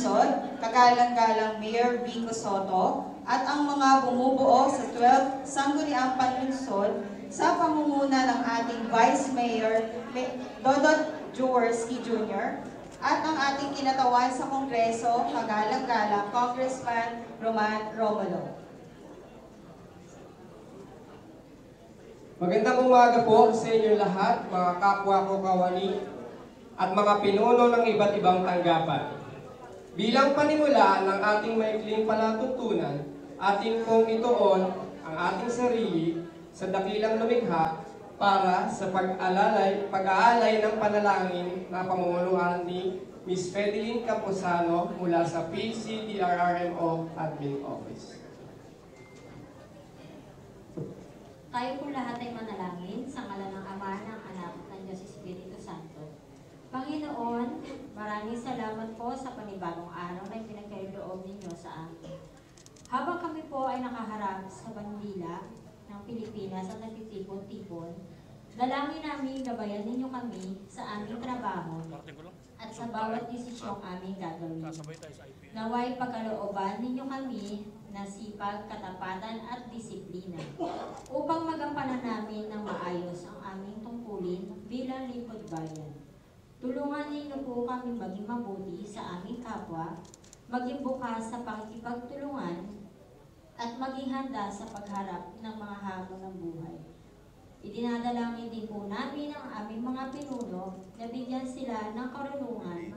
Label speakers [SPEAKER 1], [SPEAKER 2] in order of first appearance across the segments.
[SPEAKER 1] lungsod, kagalang-galang Mayor Vico Soto, at ang mga bumubuo sa 12 Sangguniang Panlungsod sa pamumuna ng ating Vice Mayor Dodot Jaworski Jr. at ang ating kinatawan sa Kongreso, kagalang-galang Congressman Roman Romulo.
[SPEAKER 2] Magandang umaga po sa inyo lahat, mga kapwa ko kawani at mga pinuno ng iba't ibang tanggapan. Bilang panimula ng ating maikling palatuntunan, ating pong ituon ang ating sarili sa dakilang lumikha para sa pag-aalay ng panalangin na pamumunuan ni Ms. Fedeline Camposano mula sa PCDRRMO Admin Office.
[SPEAKER 3] Tayo po lahat ay manalangin sa ngalan ng Ama, ng Anak, ng Diyos Espiritu Santo. Panginoon, maraming salamat po sa panibagong araw na pinagkaloob ninyo sa amin. Habang kami po ay nakaharap sa bandila ng Pilipinas at nagtitipon-tipon, dalangin namin gabayan ninyo kami sa aming trabaho at sa bawat desisyong aming gagawin. Naway pagkalooban ninyo kami na sipag, katapatan at disiplina upang magampanan namin ng maayos ang aming tungkulin bilang lingkod bayan. Tulungan ninyo po kami maging mabuti sa aming kapwa, maging bukas sa pakikipagtulungan, at maging handa sa pagharap ng mga hamon ng buhay. Idinadalangin din po namin ang aming mga pinuno na bigyan sila ng karunungan,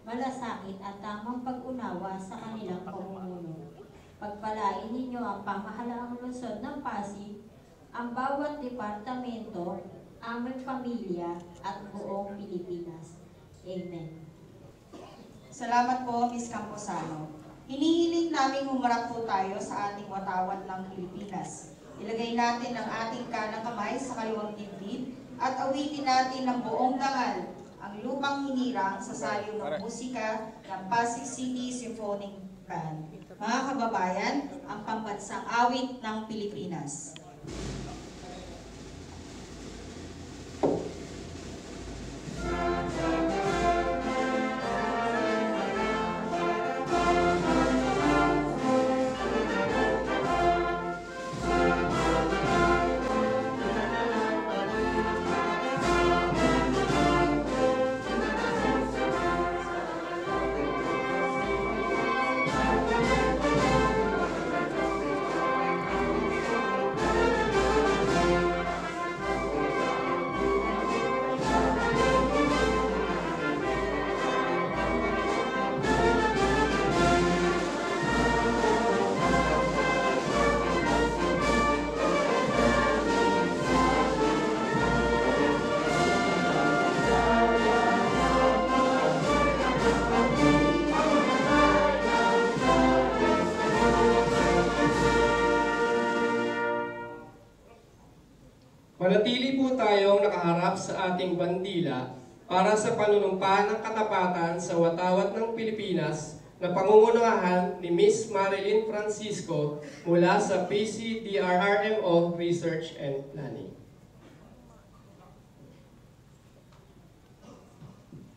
[SPEAKER 3] malasakit at tamang pag-unawa sa kanilang pamumuno. Pagpalain ninyo ang pamahalaang lungsod ng Pasig, ang bawat departamento, aming pamilya at buong Pilipinas. Amen.
[SPEAKER 1] Salamat po, Ms. Camposano. Hinihiling namin humarap po tayo sa ating watawat ng Pilipinas. Ilagay natin ang ating kanang kamay sa kaliwang dibdib at awitin natin ng buong dangal ang lupang hinirang sa saliw ng musika ng Pasig City Symphonic Band. Mga kababayan, ang pambansang awit ng Pilipinas.
[SPEAKER 2] Manatili po tayong nakaharap sa ating bandila para sa panunumpahan ng katapatan sa watawat ng Pilipinas na pangungunahan ni Ms. Marilyn Francisco mula sa PCDRRMO Research and Planning.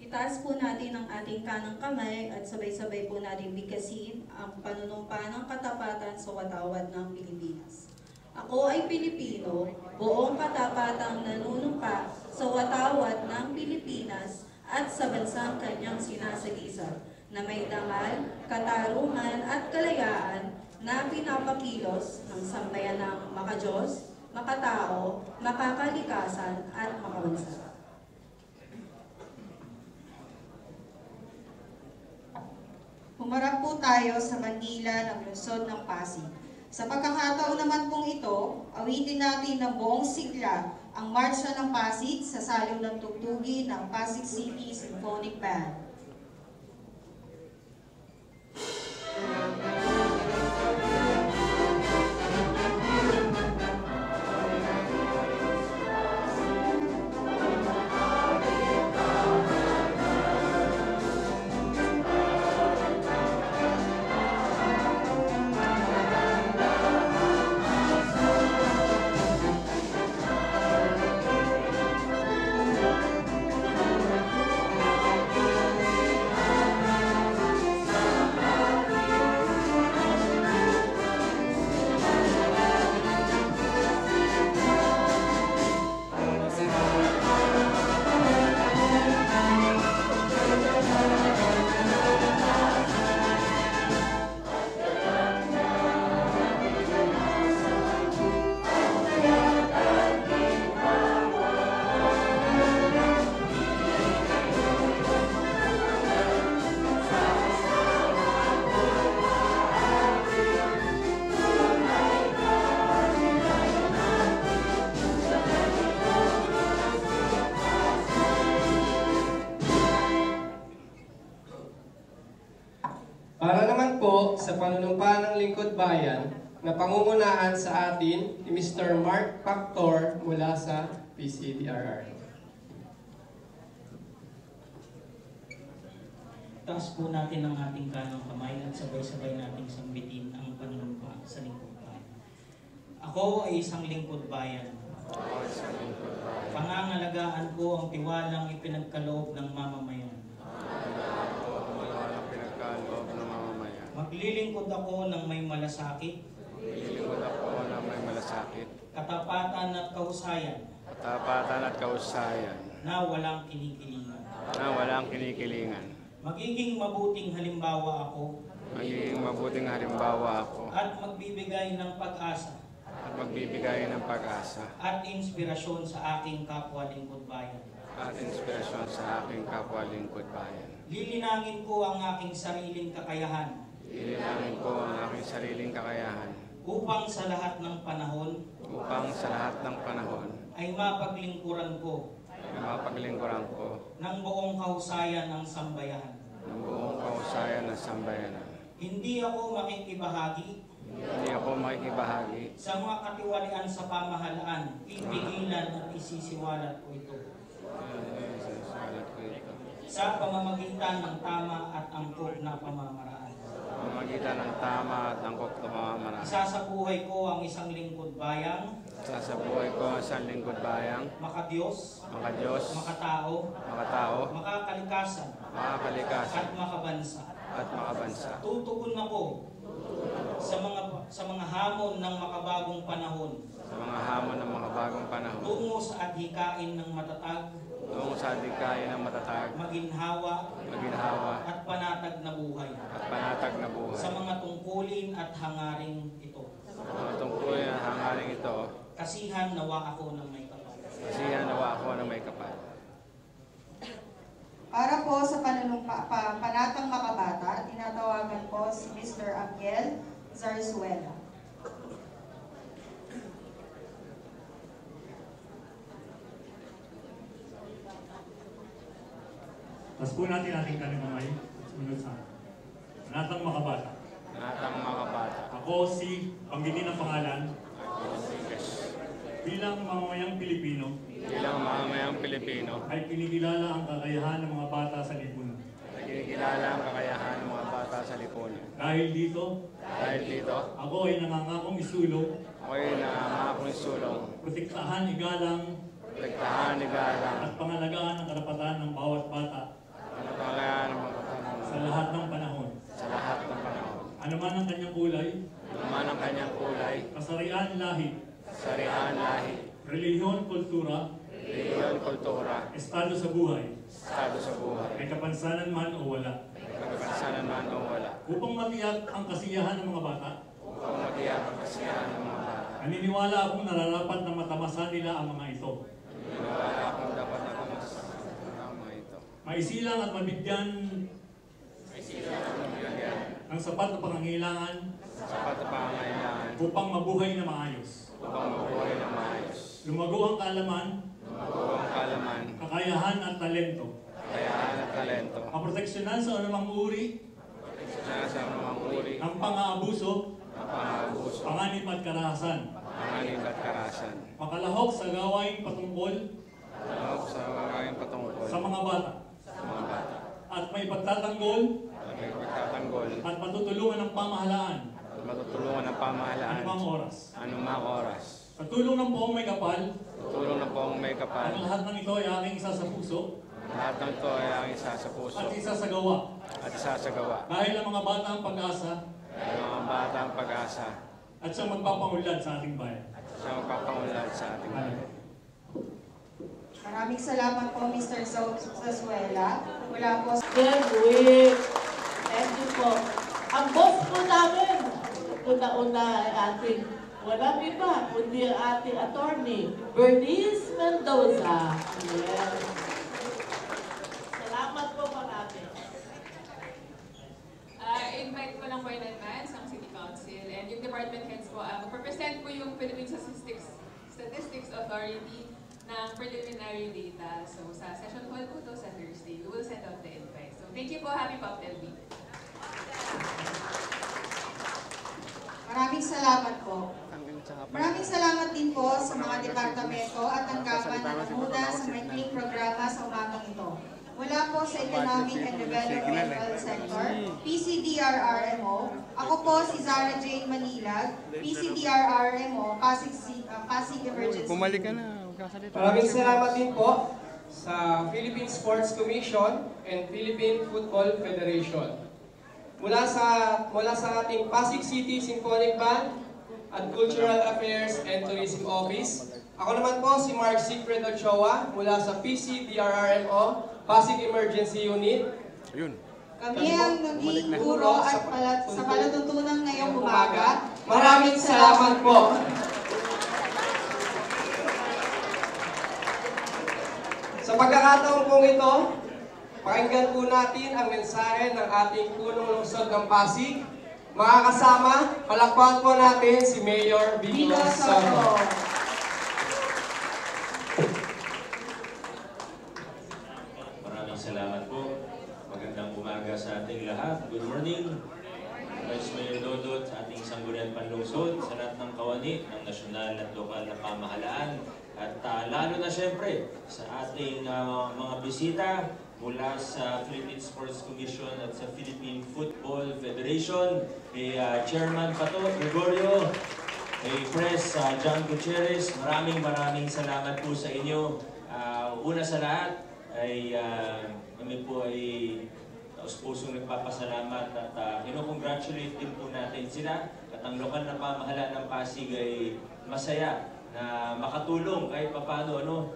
[SPEAKER 4] Itaas po natin ang ating kanang kamay at sabay-sabay po natin bigkasin ang panunumpa ng katapatan sa watawat ng Pilipinas. Ako ay Pilipino, buong katapatang nanunumpa sa watawat ng Pilipinas at sa bansang kanyang sinasagisa, na may dangal, katarungan at kalayaan na pinapakilos ng sambayanang makadiyos, makatao, makakalikasan at makabansa.
[SPEAKER 1] Humarap po tayo sa Manila ng lungsod ng Pasig. Sa pagkakataon naman pong ito, awitin natin ng buong sigla ang Marsya ng Pasig sa saliw ng tugtugin ng Pasig City Symphonic Band.
[SPEAKER 2] Para naman po sa panunumpa ng Lingkod Bayan na pangungunahan sa atin ni Mr. Mark Factor mula sa PCDRR.
[SPEAKER 5] Taas po natin ang ating kanang kamay at sabay-sabay nating sambitin ang panunumpa sa lingkod bayan. Ako ay isang lingkod bayan. Pangangalagaan ko ang tiwalang ipinagkaloob ng mamamayan. Maglilingkod ako ng may malasakit, katapatan at kahusayan, na walang kinikilingan. Magiging mabuting halimbawa ako, at magbibigay ng pag-asa, at inspirasyon sa aking kapwa lingkod bayan. Lilinangin ko ang aking sariling kakayahan, upang sa lahat ng panahon ay mapaglingkuran ko ng buong kahusayan ng sambayanan. Hindi ako makikibahagi sa mga katiwalian sa pamahalaan, pipigilan at isisiwalat ko ito sa pamamagitan ng tama at angkop na pamamaraan. Isasabuhay ko ang isang lingkod bayang, makadiyos, makatao, makakalikasan, at makabansa. Tutugon ako sa mga hamon ng makabagong panahon, tungo sa adhikain ng matatag, maginhawa, at panatag na buhay, sa mga tungkulin at hangaring ito. Kasihan nawa ako ng may kapal.
[SPEAKER 1] Para po sa panatang makabata, tinatawagan po si Mr. Amiel Zarzuela.
[SPEAKER 6] Taas po natin ating kanimamay. Sumunod sa panatang makabata. Ako si Panggini ng pangalan. Bilang mamamayang Pilipino, ay kinikilala ang kakayahan ng mga bata sa lipunan. Dahil dito, ako ay nangangakong isulong, protektahan, igalang, at pangalagaan ang karapatan ng bawat bata sa lahat ng panahon. Ano man ang kanyang kulay, kasarian, lahi, relihiyon, kultura, estado sa buhay, may kapansanan man o wala. Upang matiyak ang kasiyahan ng mga bata, naniniwala akong nararapat na matamasan nila ang mga ito. Maisilang at mabigyan ng sapat na pangangailangan upang mabuhay na maayos. Lumago ang kaalaman, kakayahan at talento. Maproteksyonan sa anumang uri ng pang-aabuso, panganib at karahasan. Makalahok sa gawain patungkol sa mga bata. At may pagtatanggol at matutulungan ng pamahalaan anumang oras. Sa tulong ng poong may kapal, ang lahat ng ito ay aking isa sa puso at isa sa gawa. Dahil ang mga bata ang pag-asa at siyang magpapangulan sa ating bayan.
[SPEAKER 1] Maraming salamat po, Mr. Zarzuela. Mula po sa...
[SPEAKER 7] Thank you po. Ang boss po namin, una-una ay ating walang iba, kundi ang ating attorney, Bernice Mendoza. Yes. Salamat po marami.
[SPEAKER 8] Invite ko lang po in advance ang City Council and yung department heads po. Magpapresent po yung Philippine Statistics Authority ng preliminary data. So sa session hall po to sa Thursday, we will send out the invite. So thank you po. Happy Pop LB.
[SPEAKER 1] Salamat po. Maraming salamat din po sa mga departamento at tanggapan na namuna sa maikling programa sa umagang ito. Mula po sa Economic and Developmental Sector, PCDRRMO, ako po si Zara Jane Manilag, PCDRRMO, Pasig Emergency.
[SPEAKER 9] Bumalik ka na.
[SPEAKER 2] Maraming salamat din po sa Philippine Sports Commission and Philippine Football Federation. Mula sa ating Pasig City Symphonic Band at Cultural Affairs and Tourism Office. Ako naman po si Mark Sigfred Ochoa mula sa PCDRRMO, Pasig Emergency Unit.
[SPEAKER 9] Ayun.
[SPEAKER 1] Kami ang nagtuturo at sa palatuntunan ngayong umaga.
[SPEAKER 2] Maraming salamat po. Sa pagkakataon pong ito, pakinggan po natin ang mensahe ng ating punong lungsod ng Pasig. Mga kasama, palakpakan po natin si Mayor Vico Soto.
[SPEAKER 10] Maraming salamat po. Magandang umaga sa ating lahat. Good morning. Vice Mayor Dodot, sa ating Sangguniang Panlungsod, sa lahat ng kawani ng nasyonal at lokal na pamahalaan. At lalo na siyempre sa ating mga bisita mula sa Philippine Sports Commission at sa Philippine Football Federation, kay Chairman Pato Gregorio, kay Pres John Gutierrez, maraming salamat po sa inyo. Una sa lahat ay kami po ay taus-pusong nagpapasalamat at kinukongratulate din po natin sila at ang lokal na pamahalaan ng Pasig ay masaya na makatulong kahit papaano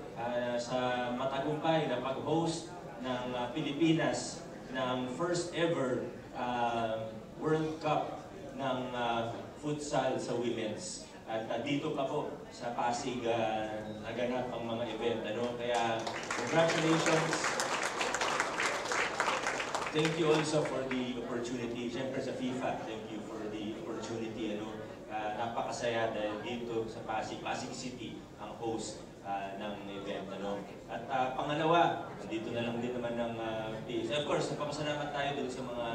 [SPEAKER 10] sa matagumpay na pag-host ng Pilipinas ng first ever World Cup ng futsal sa women's. At dito pa po sa Pasig naganap ang mga event. Kaya congratulations. Thank you also for the opportunity. Siyempre sa FIFA, thank you for the opportunity. Napakasaya dahil dito sa Pasig City ang host ng event. At pangalawa, dito na lang din naman ng PSA. Of course, nagpapasalamat tayo dun sa mga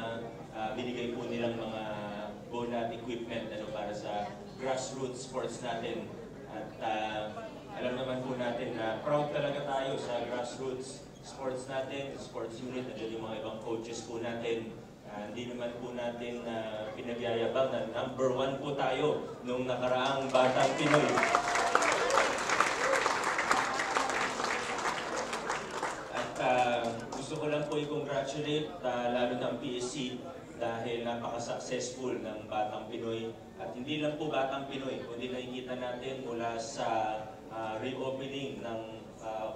[SPEAKER 10] binigay po nilang mga bonat equipment para sa grassroots sports natin. At alam naman po natin na proud talaga tayo sa grassroots sports natin, sports unit, nandiyan yung mga ibang coaches po natin. Hindi naman po natin pinagyayabang na number 1 po tayo nung nakaraang Batang Pinoy. At gusto ko lang po i-congratulate lalo ng PSC dahil napaka-successful ng Batang Pinoy. At hindi lang po Batang Pinoy, kundi nakikita natin mula sa reopening ng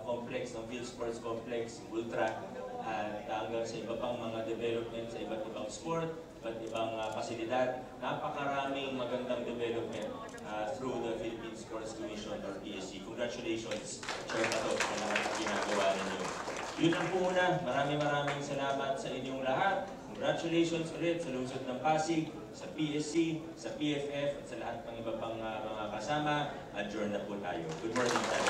[SPEAKER 10] complex, ng Field Sports Complex, Ultra, at hanggang sa iba pang mga development sa iba't ibang sport, iba't ibang pasilidad. Napakaraming magandang development through the Philippine Sports Commission or PSC. Congratulations, Chair Pato, sa lahat ng ginagawa ninyo. Yun ang po muna. Maraming salamat sa inyong lahat. Congratulations ulit sa lungsod ng Pasig, sa PSC, sa PFF, at sa lahat ng iba pang mga kasama. Adjourn na po tayo. Good morning, tayo.